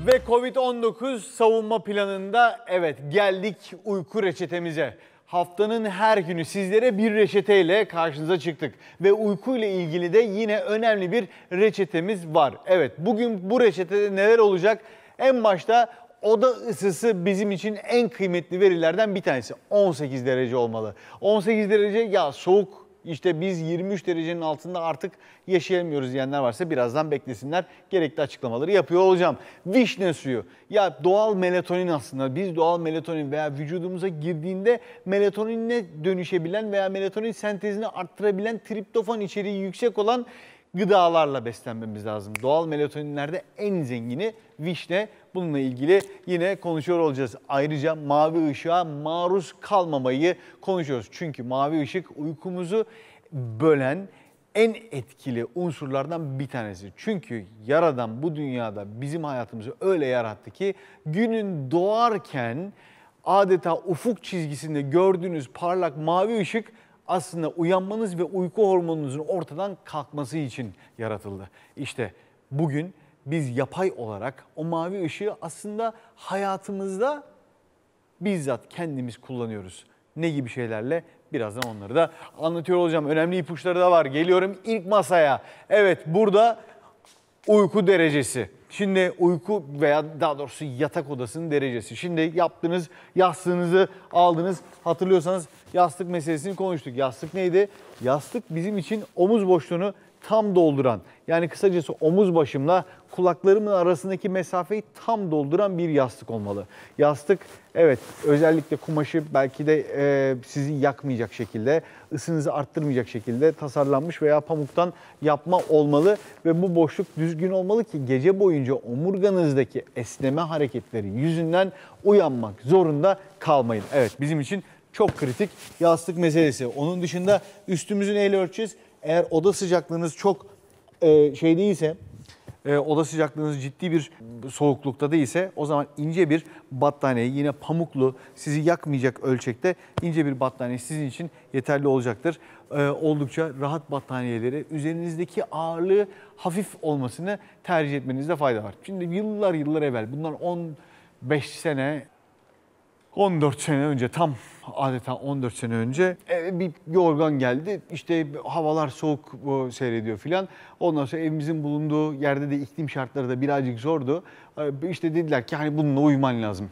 Ve Covid-19 savunma planında evet geldik uyku reçetemize. Haftanın her günü sizlere bir reçeteyle karşınıza çıktık. Ve uyku ile ilgili de yine önemli bir reçetemiz var. Evet, bugün bu reçetede neler olacak? En başta oda ısısı bizim için en kıymetli verilerden bir tanesi. 18 derece olmalı. 18 derece ya soğuk. İşte biz 23 derecenin altında artık yaşayamıyoruz diyenler varsa birazdan beklesinler. Gerekli açıklamaları yapıyor olacağım. Vişne suyu. Ya doğal melatonin aslında. Biz doğal melatonin veya vücudumuza girdiğinde melatoninle dönüşebilen veya melatonin sentezini arttırabilen triptofan içeriği yüksek olan gıdalarla beslenmemiz lazım. Doğal melatoninlerde en zengini vişne. Bununla ilgili yine konuşuyor olacağız. Ayrıca mavi ışığa maruz kalmamayı konuşuyoruz. Çünkü mavi ışık uykumuzu bölen en etkili unsurlardan bir tanesi. Çünkü Yaradan bu dünyada bizim hayatımızı öyle yarattı ki günün doğarken adeta ufuk çizgisinde gördüğünüz parlak mavi ışık aslında uyanmanız ve uyku hormonunuzun ortadan kalkması için yaratıldı. İşte bugün biz yapay olarak o mavi ışığı aslında hayatımızda bizzat kendimiz kullanıyoruz. Ne gibi şeylerle? Birazdan onları da anlatıyor olacağım. Önemli ipuçları da var. Geliyorum ilk masaya. Evet, burada uyku derecesi. Şimdi uyku veya daha doğrusu yatak odasının derecesi. Şimdi yaptınız, yastığınızı aldınız. Hatırlıyorsanız yastık meselesini konuştuk. Yastık neydi? Yastık bizim için omuz boşluğunu tam dolduran, yani kısacası omuz başımla kulaklarımın arasındaki mesafeyi tam dolduran bir yastık olmalı. Yastık evet özellikle kumaşı belki de sizi yakmayacak şekilde, ısınızı arttırmayacak şekilde tasarlanmış veya pamuktan yapma olmalı ve bu boşluk düzgün olmalı ki gece boyunca omurganızdaki esneme hareketleri yüzünden uyanmak zorunda kalmayın. Evet, bizim için çok kritik yastık meselesi. Onun dışında üstümüzü neyle ölçeceğiz? Eğer oda sıcaklığınız çok şey değilse, oda sıcaklığınız ciddi bir soğuklukta değilse o zaman ince bir battaniye, yine pamuklu, sizi yakmayacak ölçekte ince bir battaniye sizin için yeterli olacaktır. Oldukça rahat battaniyeleri, üzerinizdeki ağırlığı hafif olmasını tercih etmenizde fayda var. Şimdi yıllar evvel, bundan 15 sene, 14 sene önce, tam adeta 14 sene önce bir yorgan geldi. İşte havalar soğuk seyrediyor filan. Ondan sonra evimizin bulunduğu yerde de iklim şartları da birazcık zordu. İşte dediler ki hani bununla uyuman lazım.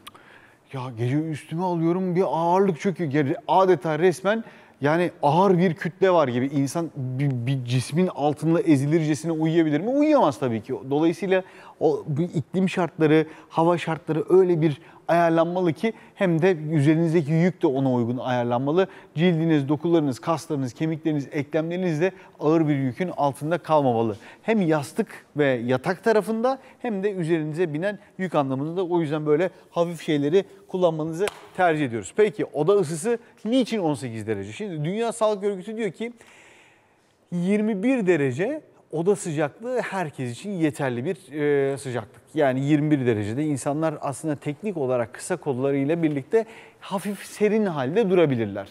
Ya gece üstüme alıyorum, bir ağırlık çöküyor. Adeta resmen yani ağır bir kütle var gibi. İnsan bir cismin altında ezilircesine uyuyabilir mi? Uyuyamaz tabii ki. Dolayısıyla bu iklim şartları, hava şartları öyle bir ayarlanmalı ki hem de üzerinizdeki yük de ona uygun ayarlanmalı. Cildiniz, dokularınız, kaslarınız, kemikleriniz, eklemleriniz de ağır bir yükün altında kalmamalı. Hem yastık ve yatak tarafında hem de üzerinize binen yük anlamında. O yüzden böyle hafif şeyleri kullanmanızı tercih ediyoruz. Peki oda ısısı niçin 18 derece? Şimdi Dünya Sağlık Örgütü diyor ki 21 derece oda sıcaklığı herkes için yeterli bir sıcaklık. Yani 21 derecede insanlar aslında teknik olarak kısa kollarıyla birlikte hafif serin halde durabilirler.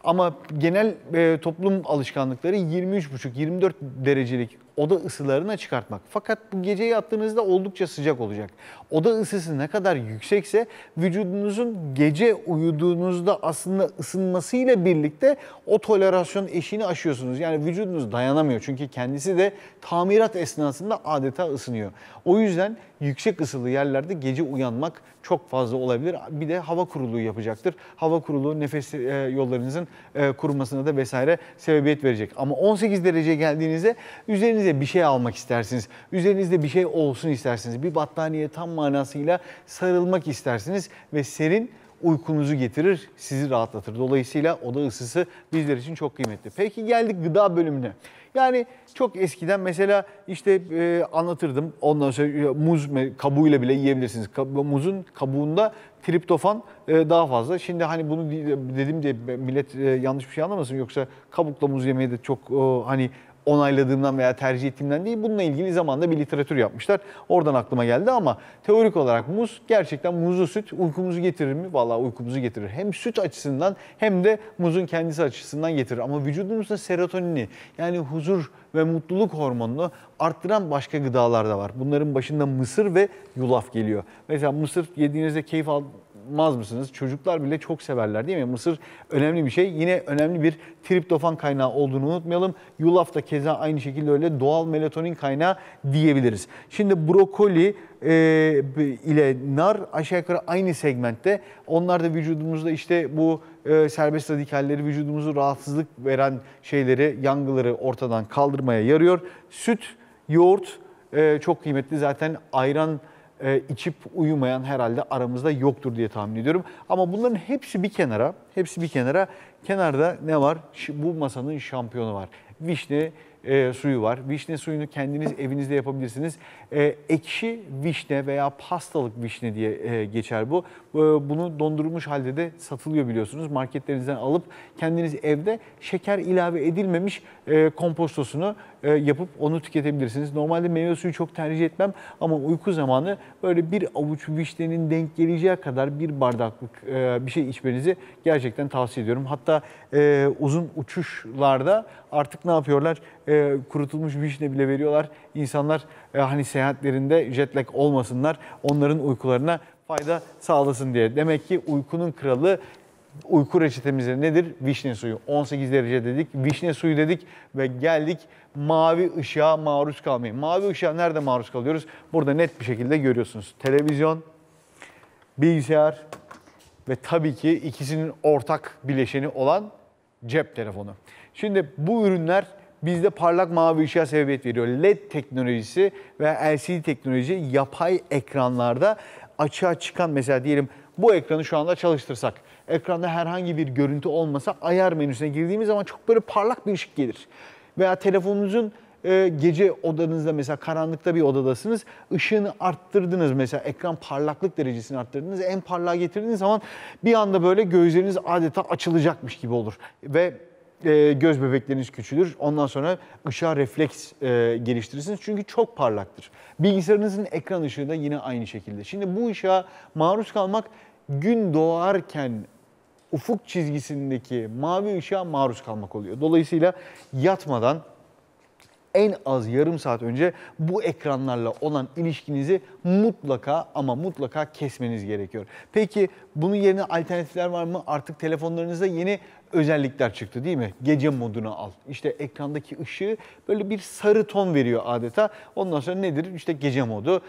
Ama genel toplum alışkanlıkları 23,5-24 derecelik oda ısılarına çıkartmak. Fakat bu gece yattığınızda oldukça sıcak olacak. Oda ısısı ne kadar yüksekse vücudunuzun gece uyuduğunuzda aslında ısınmasıyla birlikte o tolerasyon eşiğini aşıyorsunuz. Yani vücudunuz dayanamıyor çünkü kendisi de tamirat esnasında adeta ısınıyor. O yüzden yüksek ısılı yerlerde gece uyanmak çok fazla olabilir. Bir de hava kuruluğu yapacaktır. Hava kuruluğu nefes yollarınızın kurumasına da vesaire sebebiyet verecek. Ama 18 dereceye geldiğinizde üzerinize bir şey almak istersiniz. Üzerinizde bir şey olsun istersiniz. Bir battaniye tam manasıyla sarılmak istersiniz ve serin uykunuzu getirir, sizi rahatlatır. Dolayısıyla oda ısısı bizler için çok kıymetli. Peki geldik gıda bölümüne. Yani çok eskiden mesela işte anlatırdım. Ondan sonra muz kabuğuyla bile yiyebilirsiniz. Muzun kabuğunda triptofan daha fazla. Şimdi hani bunu dedim diye millet yanlış bir şey anlamasın. Yoksa kabukla muz yemeyi de çok hani onayladığımdan veya tercih ettiğimden değil. Bununla ilgili zamanda bir literatür yapmışlar. Oradan aklıma geldi ama teorik olarak muz, gerçekten muzlu süt uykumuzu getirir mi? Vallahi uykumuzu getirir. Hem süt açısından hem de muzun kendisi açısından getirir. Ama vücudumuzda serotonini, yani huzur ve mutluluk hormonunu arttıran başka gıdalar da var. Bunların başında mısır ve yulaf geliyor. Mesela mısır yediğinizde keyif almaz mısınız? Çocuklar bile çok severler değil mi? Mısır önemli bir şey. Yine önemli bir triptofan kaynağı olduğunu unutmayalım. Yulaf da keza aynı şekilde öyle doğal melatonin kaynağı diyebiliriz. Şimdi brokoli ile nar aşağı yukarı aynı segmentte. Onlar da vücudumuzda işte bu serbest radikalleri, vücudumuzu rahatsızlık veren şeyleri, yangıları ortadan kaldırmaya yarıyor. Süt, yoğurt çok kıymetli. Zaten ayran içip uyumayan herhalde aramızda yoktur diye tahmin ediyorum. Ama bunların hepsi bir kenara, Kenarda ne var? Bu masanın şampiyonu var. Vişne suyu var. Vişne suyunu kendiniz evinizde yapabilirsiniz. Ekşi vişne veya pastalık vişne diye geçer bu. Bunu dondurulmuş halde de satılıyor biliyorsunuz. Marketlerinizden alıp kendiniz evde şeker ilave edilmemiş kompostosunu yapıp onu tüketebilirsiniz. Normalde meyve suyu çok tercih etmem ama uyku zamanı böyle bir avuç vişnenin denk geleceği kadar bir bardaklık bir şey içmenizi gerçekten tavsiye ediyorum. Hatta uzun uçuşlarda artık ne yapıyorlar? Kurutulmuş vişne bile veriyorlar. İnsanlar hani seyahatlerinde jet lag olmasınlar, onların uykularına fayda sağlasın diye. Demek ki uykunun kralı, uyku reçetemizde nedir? Vişne suyu. 18 derece dedik, vişne suyu dedik ve geldik mavi ışığa maruz kalmaya. Mavi ışığa nerede maruz kalıyoruz? Burada net bir şekilde görüyorsunuz. Televizyon, bilgisayar ve tabii ki ikisinin ortak bileşeni olan cep telefonu. Şimdi bu ürünler bizde parlak mavi ışığa sebebiyet veriyor. LED teknolojisi ve LCD teknoloji yapay ekranlarda açığa çıkan, mesela diyelim bu ekranı şu anda çalıştırsak, ekranda herhangi bir görüntü olmasa ayar menüsüne girdiğimiz zaman çok böyle parlak bir ışık gelir. Veya telefonunuzun gece odanızda, mesela karanlıkta bir odadasınız, ışığını arttırdınız, mesela ekran parlaklık derecesini arttırdınız, en parlağa getirdiğiniz zaman bir anda böyle gözleriniz adeta açılacakmış gibi olur ve göz bebekleriniz küçülür. Ondan sonra ışığa refleks geliştirirsiniz çünkü çok parlaktır. Bilgisayarınızın ekran ışığı da yine aynı şekilde. Şimdi bu ışığa maruz kalmak, gün doğarken ufuk çizgisindeki mavi ışığa maruz kalmak oluyor. Dolayısıyla yatmadan en az yarım saat önce bu ekranlarla olan ilişkinizi mutlaka ama mutlaka kesmeniz gerekiyor. Peki bunun yerine alternatifler var mı? Artık telefonlarınızda yeni özellikler çıktı değil mi? Gece moduna al. İşte ekrandaki ışığı böyle bir sarı ton veriyor adeta. Ondan sonra nedir? İşte gece modu.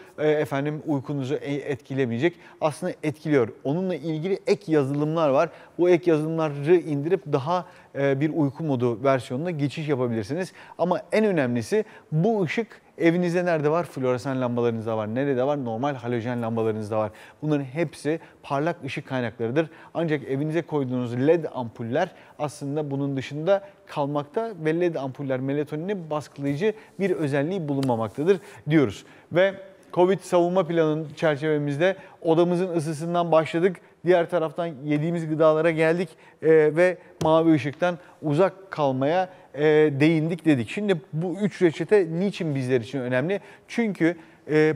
Uykunuzu etkilemeyecek. Aslında etkiliyor. Onunla ilgili ek yazılımlar var. Bu ek yazılımları indirip daha bir uyku modu versiyonuna geçiş yapabilirsiniz. Ama en önemlisi bu ışık evinizde nerede var? Floresan lambalarınızda var. Nerede var? Normal halojen lambalarınızda var. Bunların hepsi parlak ışık kaynaklarıdır. Ancak evinize koyduğunuz LED ampuller aslında bunun dışında kalmakta ve LED ampuller melatonini baskılayıcı bir özelliği bulunmamaktadır diyoruz. Ve Covid savunma planının çerçevemizde odamızın ısısından başladık. Diğer taraftan yediğimiz gıdalara geldik ve mavi ışıktan uzak kalmaya değindik dedik. Şimdi bu 3 reçete niçin bizler için önemli? Çünkü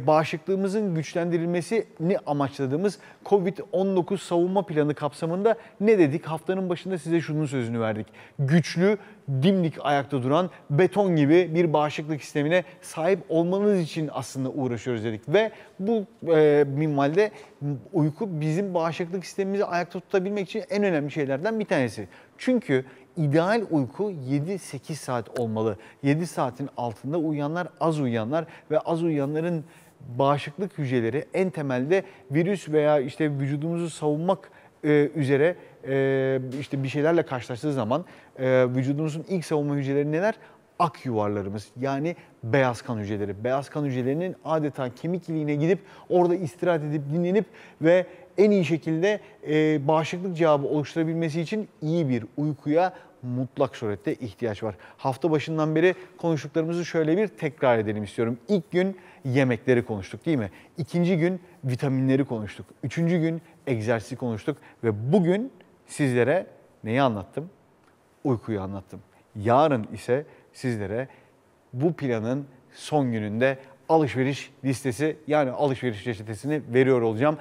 bağışıklığımızın güçlendirilmesini amaçladığımız Covid-19 savunma planı kapsamında ne dedik? Haftanın başında size şunun sözünü verdik. Güçlü, dimdik ayakta duran, beton gibi bir bağışıklık sistemine sahip olmanız için aslında uğraşıyoruz dedik. Ve bu minvalde uyku bizim bağışıklık sistemimizi ayakta tutabilmek için en önemli şeylerden bir tanesi. Çünkü ideal uyku 7-8 saat olmalı. 7 saatin altında uyuyanlar az uyuyanlar ve az uyuyanların bağışıklık hücreleri en temelde virüs veya işte vücudumuzu savunmak üzere işte bir şeylerle karşılaştığı zaman vücudumuzun ilk savunma hücreleri neler? Ak yuvarlarımız, yani beyaz kan hücreleri. Beyaz kan hücrelerinin adeta kemik iliğine gidip orada istirahat edip dinlenip ve en iyi şekilde bağışıklık cevabı oluşturabilmesi için iyi bir uykuya mutlak surette ihtiyaç var. Hafta başından beri konuştuklarımızı şöyle bir tekrar edelim istiyorum. İlk gün yemekleri konuştuk değil mi? İkinci gün vitaminleri konuştuk. Üçüncü gün egzersizi konuştuk ve bugün sizlere neyi anlattım? Uykuyu anlattım. Yarın ise sizlere bu planın son gününde alışveriş listesi yani alışveriş reçetesini veriyor olacağım.